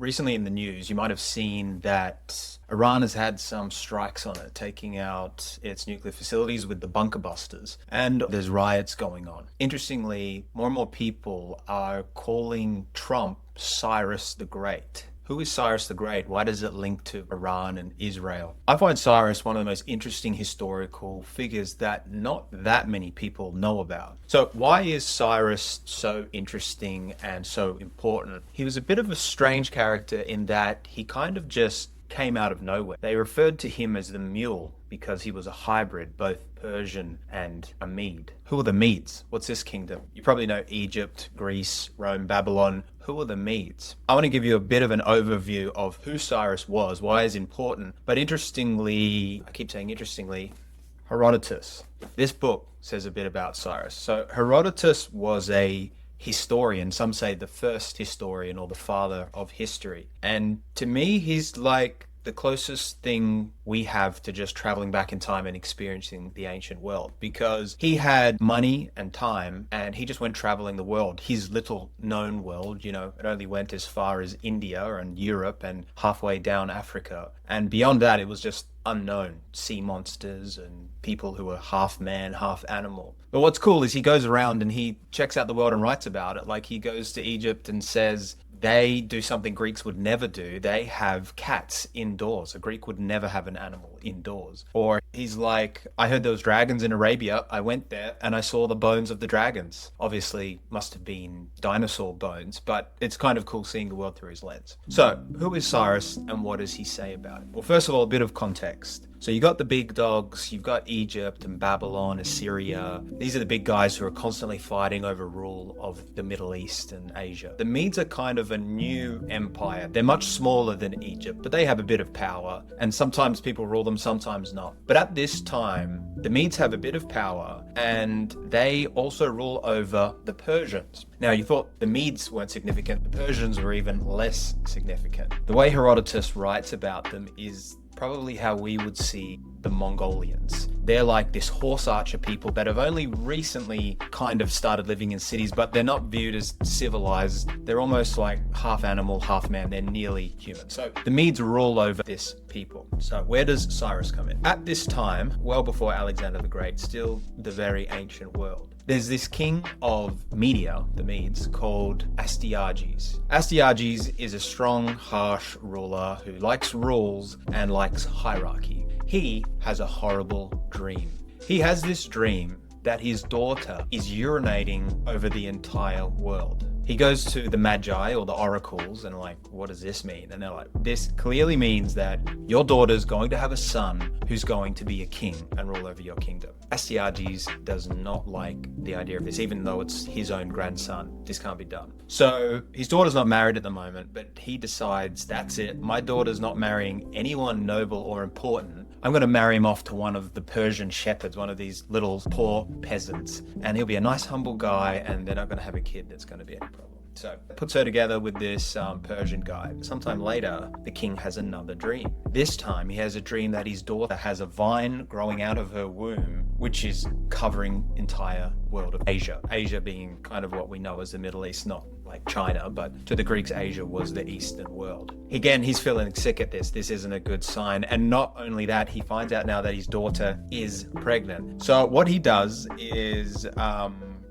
Recently in the news, you might have seen that Iran has had some strikes on it, taking out its nuclear facilities with the bunker busters, and there's riots going on. Interestingly, more and more people are calling Trump Cyrus the Great. Who is Cyrus the Great? Why does it link to Iran and Israel? I find Cyrus one of the most interesting historical figures that not that many people know about. So why is Cyrus so interesting and so important? He was a bit of a strange character in that he kind of just came out of nowhere. They referred to him as the mule because he was a hybrid, both Persian and a Mede. Who are the Medes? What's this kingdom? You probably know Egypt, Greece, Rome, Babylon. Who are the Medes? I want to give you a bit of an overview of who Cyrus was, why he's important. But interestingly, I keep saying interestingly, Herodotus. This book says a bit about Cyrus. So Herodotus was a historian. Some say the first historian or the father of history. And to me, he's like the closest thing we have to just traveling back in time and experiencing the ancient world, because he had money and time and he just went traveling the world. His little known world, it only went as far as India and Europe and halfway down Africa. And beyond that, it was just unknown sea monsters and people who were half man, half animal. But what's cool is he goes around and he checks out the world and writes about it. Like he goes to Egypt and says, they do something Greeks would never do. They have cats indoors. A Greek would never have an animal indoors. Or he's like, I heard there was dragons in Arabia. I went there and I saw the bones of the dragons. Obviously, must have been dinosaur bones, but it's kind of cool seeing the world through his lens. So, who is Cyrus and what does he say about it? Well, first of all, a bit of context. So you got the big dogs, you've got Egypt and Babylon, Assyria. These are the big guys who are constantly fighting over rule of the Middle East and Asia. The Medes are kind of a new empire. They're much smaller than Egypt, but they have a bit of power. And sometimes people rule them, sometimes not. But at this time, the Medes have a bit of power and they also rule over the Persians. Now, you thought the Medes weren't significant. The Persians were even less significant. The way Herodotus writes about them is probably how we would see the Mongolians. They're like this horse archer people that have only recently kind of started living in cities, but they're not viewed as civilized. They're almost like half animal, half man. They're nearly human. So the Medes rule over this people. So where does Cyrus come in? At this time, well before Alexander the Great, still the very ancient world, there's this king of Media, the Medes, called Astyages. Astyages is a strong, harsh ruler who likes rules and likes hierarchy. He has a horrible dream. He has this dream that his daughter is urinating over the entire world. He goes to the Magi or the oracles and like, what does this mean? And they're like, this clearly means that your daughter's going to have a son who's going to be a king and rule over your kingdom. Astyages does not like the idea of this, even though it's his own grandson. This can't be done. So his daughter's not married at the moment, but he decides, that's it. My daughter's not marrying anyone noble or important. I'm going to marry him off to one of the Persian shepherds, one of these little poor peasants. And he'll be a nice, humble guy, and they're not going to have a kid that's going to be any problem. So puts her together with this Persian guy. Sometime later, the king has another dream. This time, he has a dream that his daughter has a vine growing out of her womb, which is covering entire world of Asia. Asia being kind of what we know as the Middle East, not like China, but to the Greeks, Asia was the Eastern world. Again, he's feeling sick at this. This isn't a good sign. And not only that, he finds out now that his daughter is pregnant. So what he does is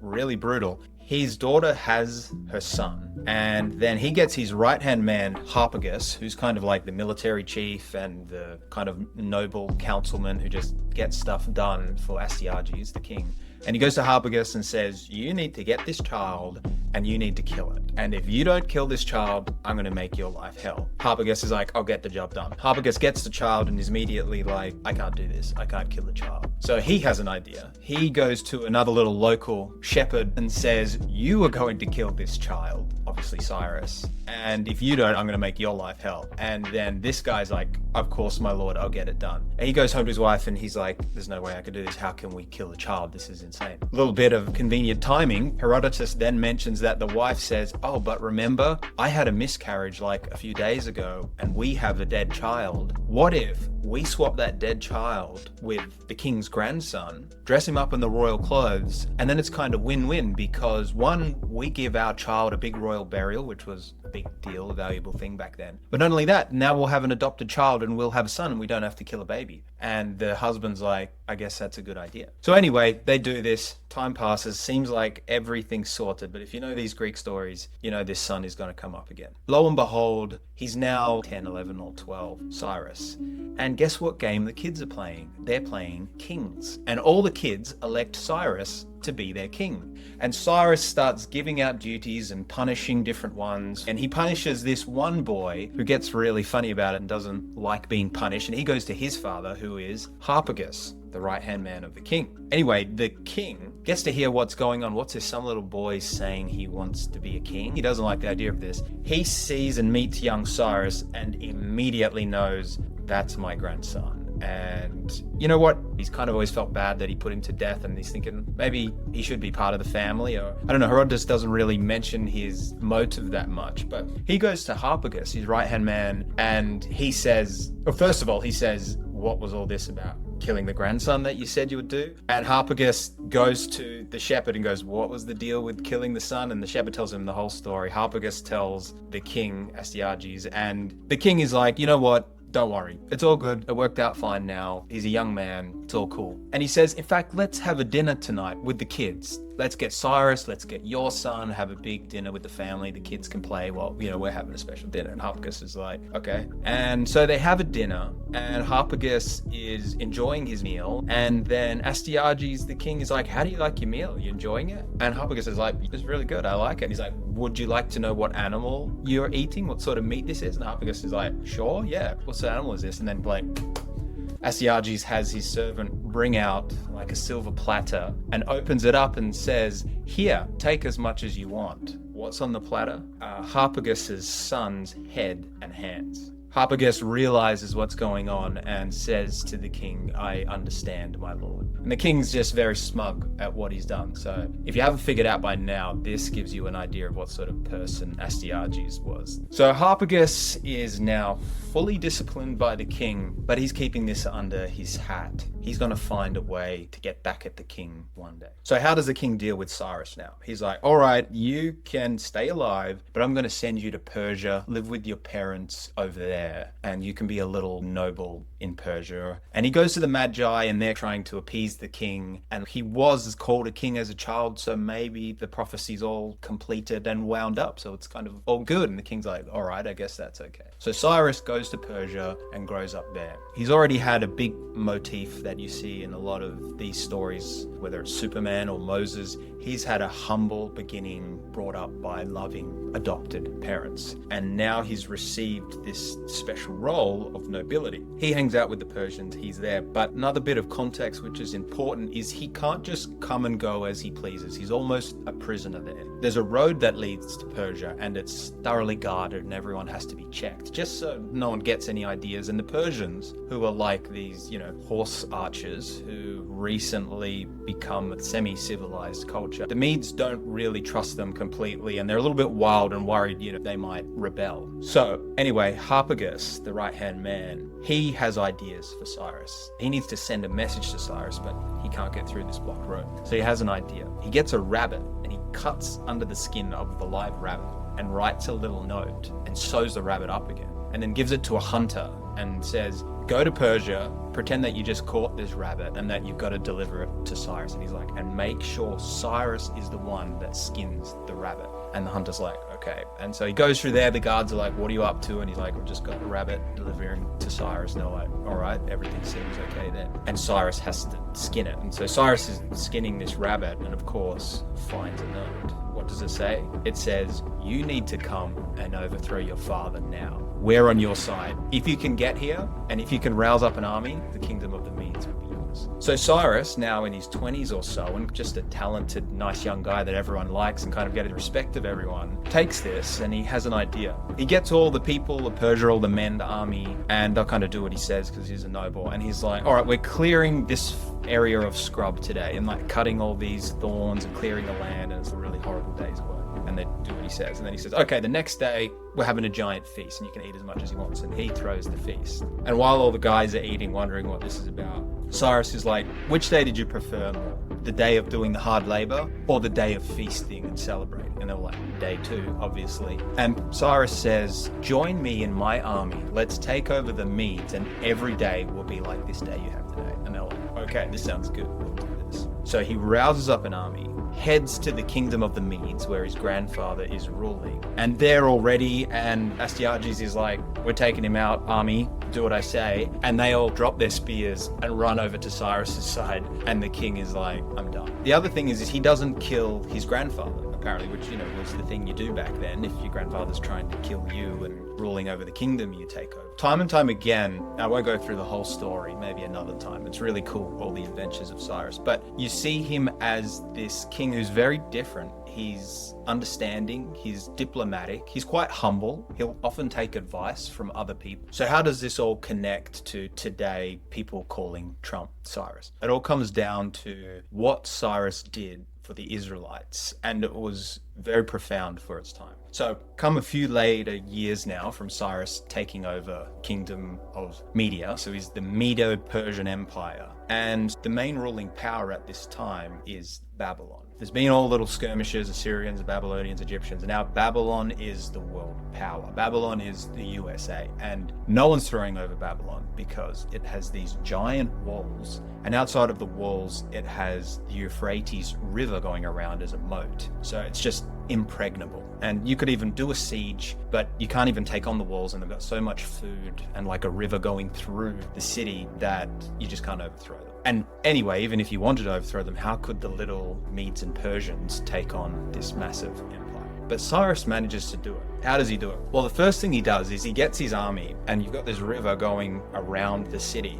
really brutal. His daughter has her son, and then he gets his right-hand man, Harpagus, who's kind of like the military chief and the kind of noble councilman who just gets stuff done for Astyages, the king. And he goes to Harpagus and says, you need to get this child and you need to kill it. And if you don't kill this child, I'm going to make your life hell. Harpagus is like, I'll get the job done. Harpagus gets the child and is immediately like, I can't do this. I can't kill the child. So he has an idea. He goes to another little local shepherd and says, you are going to kill this child, obviously Cyrus. And if you don't, I'm going to make your life hell. And then this guy's like, of course, my lord, I'll get it done. And he goes home to his wife and he's like, there's no way I could do this. How can we kill the child? This is insane. A little bit of convenient timing. Herodotus then mentions that the wife says, oh, but remember, I had a miscarriage like a few days ago and we have a dead child. What if we swap that dead child with the king's grandson, dress him up in the royal clothes, and then it's kind of win-win because one, we give our child a big royal burial, which was big deal, a valuable thing back then. But not only that, now we'll have an adopted child and we'll have a son and we don't have to kill a baby. And the husband's like, I guess that's a good idea. So anyway, they do this. Time passes. Seems like everything's sorted. But if you know these Greek stories, you know this son is going to come up again. Lo and behold, he's now 10, 11 or 12, Cyrus. And guess what game the kids are playing? They're playing kings. And all the kids elect Cyrus to be their king. And Cyrus starts giving out duties and punishing different ones. And he punishes this one boy who gets really funny about it and doesn't like being punished. And he goes to his father, who is Harpagus, the right-hand man of the king. Anyway, the king gets to hear what's going on. What's this? Some little boy saying he wants to be a king. He doesn't like the idea of this. He sees and meets young Cyrus and immediately knows, that's my grandson. And you know what? He's kind of always felt bad that he put him to death, and he's thinking maybe he should be part of the family, or I don't know. Herodotus doesn't really mention his motive that much, but he goes to Harpagus, his right-hand man, and he says, well, first of all, he says, what was all this about? Killing the grandson that you said you would do? And Harpagus goes to the shepherd and goes, what was the deal with killing the son? And the shepherd tells him the whole story. Harpagus tells the king, Astyages, and the king is like, you know what? Don't worry. It's all good. It worked out fine now. He's a young man. It's all cool. And he says, in fact, let's have a dinner tonight with the kids. Let's get Cyrus, let's get your son, have a big dinner with the family. The kids can play while, we're having a special dinner. And Harpagus is like, okay. And so they have a dinner, and Harpagus is enjoying his meal. And then Astyages, the king, is like, how do you like your meal? Are you enjoying it? And Harpagus is like, it's really good. I like it. And he's like, would you like to know what animal you're eating? What sort of meat this is? And Harpagus is like, sure, yeah. What sort of animal is this? And then like, Astyages has his servant bring out like a silver platter and opens it up and says, here, take as much as you want. What's on the platter? Harpagus's son's head and hands. Harpagus realizes what's going on and says to the king, I understand, my lord. And the king's just very smug at what he's done. So if you haven't figured out by now, this gives you an idea of what sort of person Astyages was. So Harpagus is now fully disciplined by the king, but he's keeping this under his hat. He's going to find a way to get back at the king one day. So how does the king deal with Cyrus now? He's like, all right, you can stay alive, but I'm going to send you to Persia, live with your parents over there, and you can be a little noble in Persia. And he goes to the Magi, and they're trying to appease the king. And he was called a king as a child, so maybe the prophecy's all completed and wound up. So it's kind of all good. And the king's like, all right, I guess that's okay. So Cyrus goes to Persia and grows up there. He's already had a big motif that you see in a lot of these stories, whether it's Superman or Moses. He's had a humble beginning, brought up by loving adopted parents. And now he's received this special role of nobility. He hangs out with the Persians, he's there. But another bit of context which is important is he can't just come and go as he pleases. He's almost a prisoner there. There's a road that leads to Persia, and it's thoroughly guarded and everyone has to be checked, just so no one gets any ideas. And the Persians, who are like these, horse archers who recently become a semi-civilized culture, the Medes don't really trust them completely, and they're a little bit wild and worried, they might rebel. So anyway, Harpagus, the right-hand man, he has ideas for Cyrus. He needs to send a message to Cyrus, but he can't get through this blocked road. So he has an idea. He gets a rabbit and he cuts under the skin of the live rabbit and writes a little note and sews the rabbit up again, and then gives it to a hunter and says, go to Persia, pretend that you just caught this rabbit and that you've got to deliver it to Cyrus. And he's like, and make sure Cyrus is the one that skins the rabbit. And the hunter's like, okay. And so he goes through there. The guards are like, what are you up to? And he's like, we've just got the rabbit delivering to Cyrus. And they're like, all right, everything seems okay then. And Cyrus has to skin it. And so Cyrus is skinning this rabbit and of course finds a note. What does it say? It says, you need to come and overthrow your father now. We're on your side. If you can get here, and if you can rouse up an army, the kingdom of the Medes will be yours. So Cyrus, now in his 20s or so, and just a talented, nice young guy that everyone likes and kind of get the respect of everyone, takes this and he has an idea. He gets all the people of Persia, all the men, the army, and they'll kind of do what he says because he's a noble. And he's like, all right, we're clearing this area of scrub today and like cutting all these thorns and clearing the land, and it's a really horrible day's work. And they do what he says. And then he says, okay, the next day we're having a giant feast and you can eat as much as you want. And he throws the feast. And while all the guys are eating, wondering what this is about, Cyrus is like, which day did you prefer more? the day of doing the hard labor or the day of feasting and celebrating? And they were like, day 2, obviously. And Cyrus says, join me in my army. Let's take over the Medes, and every day will be like this day you have today. And they're like, okay, this sounds good. We'll do this. So he rouses up an army, heads to the kingdom of the Medes, where his grandfather is ruling. And they're all ready, and Astyages is like, we're taking him out, army, do what I say. And they all drop their spears and run over to Cyrus's side, and the king is like, I'm done. The other thing is he doesn't kill his grandfather, apparently, which, was the thing you do back then. If your grandfather's trying to kill you and ruling over the kingdom, you take over. Time and time again, I won't go through the whole story, maybe another time. It's really cool, all the adventures of Cyrus. But you see him as this king who's very different. He's understanding, he's diplomatic, he's quite humble. He'll often take advice from other people. So how does this all connect to today, people calling Trump Cyrus? It all comes down to what Cyrus did for the Israelites, and it was very profound for its time. So come a few later years now from Cyrus taking over kingdom of Media. So he's the Medo-Persian Empire, and the main ruling power at this time is Babylon. There's been all little skirmishes, Assyrians, Babylonians, Egyptians, and now Babylon is the world power. Babylon is the USA, and no one's throwing over Babylon because it has these giant walls, and outside of the walls it has the Euphrates river going around as a moat. So it's just impregnable, and you could even do a siege, but you can't even take on the walls, and they've got so much food and like a river going through the city that you just can't overthrow them. And anyway, even if you wanted to overthrow them, how could the little Medes and Persians take on this massive empire? But Cyrus manages to do it. How does he do it? Well, the first thing he does is he gets his army, and you've got this river going around the city,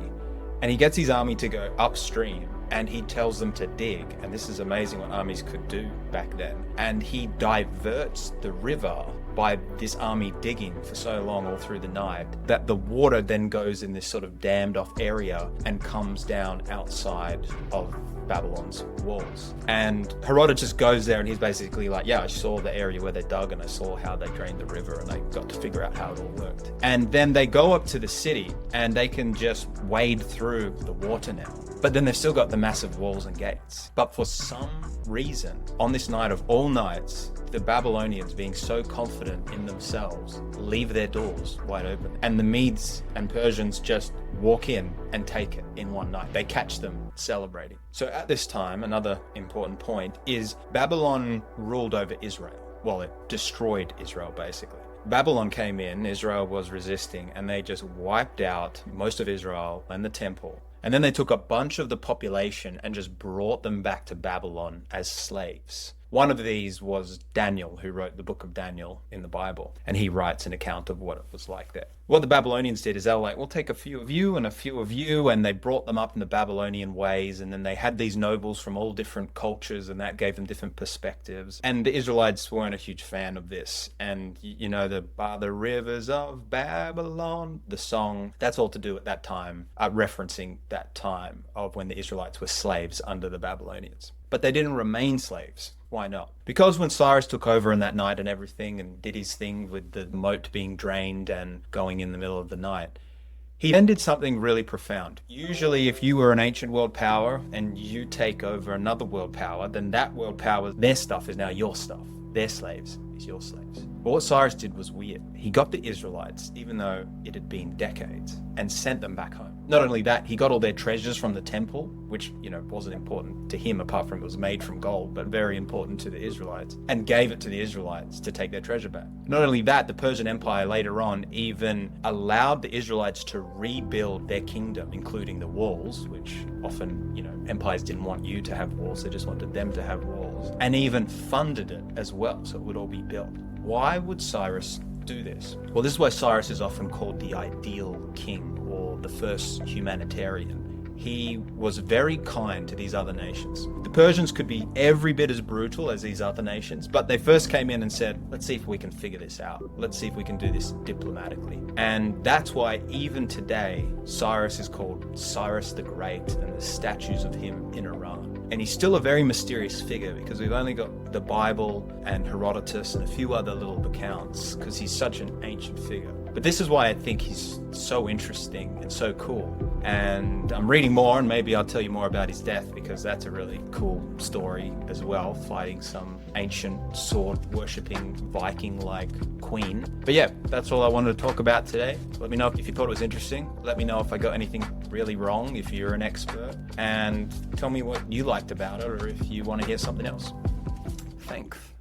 and he gets his army to go upstream, and he tells them to dig. And this is amazing what armies could do back then. And he diverts the river by this army digging for so long all through the night that the water then goes in this sort of dammed off area and comes down outside of Babylon's walls. And Herodotus goes there, and he's basically like, yeah, I saw the area where they dug, and I saw how they drained the river, and I got to figure out how it all worked. And then they go up to the city, and they can just wade through the water now. But then they've still got the massive walls and gates. But for some reason, on this night of all nights, the Babylonians, being so confident in themselves, leave their doors wide open. And the Medes and Persians just walk in and take it in one night. They catch them celebrating. So at this time, another important point is Babylon ruled over Israel. Well, it destroyed Israel, basically. Babylon came in, Israel was resisting, and they just wiped out most of Israel and the temple. And then they took a bunch of the population and just brought them back to Babylon as slaves. One of these was Daniel, who wrote the book of Daniel in the Bible, and he writes an account of what it was like there. What the Babylonians did is they were like, we'll take a few of you and a few of you, and they brought them up in the Babylonian ways, and then they had these nobles from all different cultures, and that gave them different perspectives. And the Israelites weren't a huge fan of this. And by the rivers of Babylon, the song, that's all to do at that time, referencing that time of when the Israelites were slaves under the Babylonians. But they didn't remain slaves. Why not? Because when Cyrus took over in that night and everything and did his thing with the moat being drained and going in the middle of the night, he then did something really profound. Usually if you were an ancient world power and you take over another world power, then that world power, their stuff is now your stuff. Their slaves is your slaves. But what Cyrus did was weird. He got the Israelites, even though it had been decades, and sent them back home. Not only that, he got all their treasures from the temple, which, wasn't important to him apart from it was made from gold, but very important to the Israelites, and gave it to the Israelites to take their treasure back. Not only that, the Persian Empire later on even allowed the Israelites to rebuild their kingdom, including the walls, which often, empires didn't want you to have walls, they just wanted them to have walls, and even funded it as well, so it would all be built. Why would Cyrus do this? Well, this is why Cyrus is often called the ideal king, or the first humanitarian. He was very kind to these other nations. The Persians could be every bit as brutal as these other nations, but they first came in and said, let's see if we can figure this out. Let's see if we can do this diplomatically. And that's why even today, Cyrus is called Cyrus the Great, and there's statues of him in Iran. And he's still a very mysterious figure because we've only got the Bible and Herodotus and a few other little accounts because he's such an ancient figure. But this is why I think he's so interesting and so cool. And I'm reading more, and maybe I'll tell you more about his death, because that's a really cool story as well, fighting some ancient sword-worshipping Viking-like queen. But yeah, that's all I wanted to talk about today. Let me know if you thought it was interesting. Let me know if I got anything really wrong, if you're an expert. And tell me what you liked about it, or if you want to hear something else. Thanks.